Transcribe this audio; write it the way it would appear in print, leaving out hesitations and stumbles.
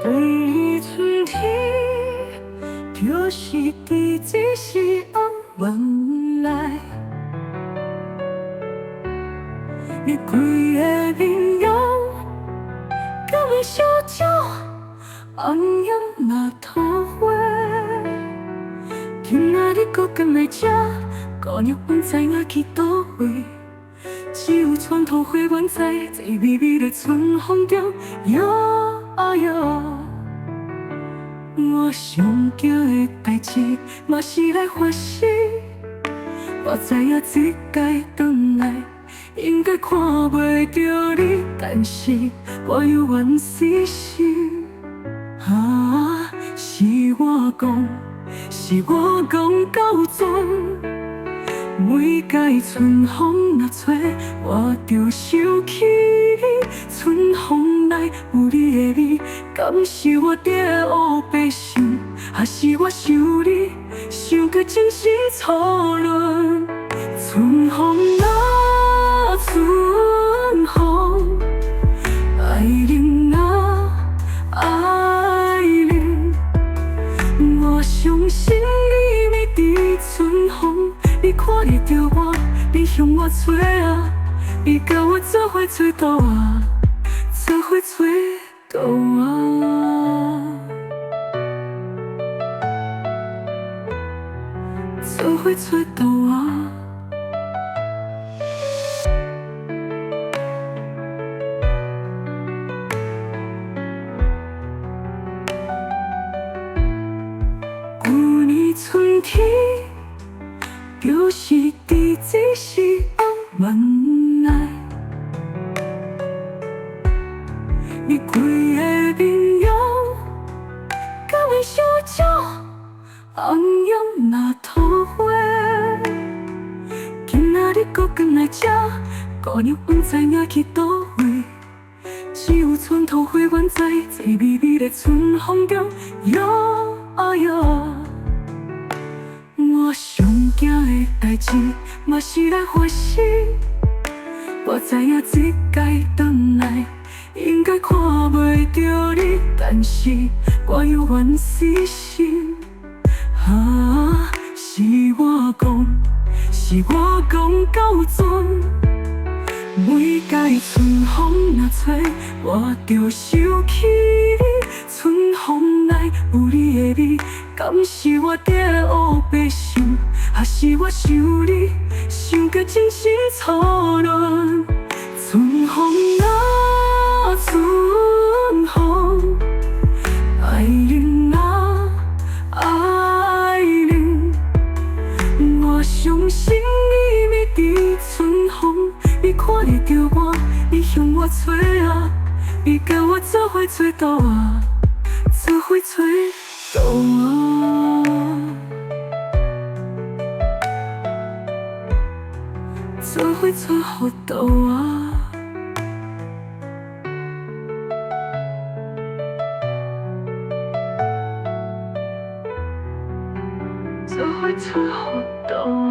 对你春天，就是地只是暗原来，你规个面容，敢会小鸟，红艳那桃花。今仔日搁敢来吃，姑娘不知我去倒位。只有床头花园在醉微微的春风中摇啊摇。我上惊的代志，嘛是来发生。我知影这届转来，应该看袂着你，但是我犹原死心。啊，是我讲，是我讲到准。每届春风若吹，我就想起你。春风来有你的味，敢是我伫黑白想，还是我想你想到真是错乱？春风啊，春风，爱人啊，爱人，我相信你会伫春风。你看得到我，你向我吹啊，你甲我做伙吹倒啊，做伙吹倒啊，做伙吹倒啊。旧年春天。就是地只是暗原来，你规个面容，敢会小鸟，红艳那桃花。今仔日搁敢来吃，姑娘不知影去倒位。只有床头花园在醉微微的春风中摇啊摇。我上惊的代志，嘛是来发生。我知影这届转来，应该看袂着你，但是我犹原死心。啊，是我讲，是我讲到准。每届春风若吹，我就想起你。春风来有你的味，敢是我伫黑白想，还是我想你想到真是错乱？春风啊，春风，爱人啊，爱人，我相信你会伫春风。你看得到我，你向我吹啊，你甲我做伙吹倒啊，做伙吹倒啊，做伙吹好倒啊，做伙吹好倒啊。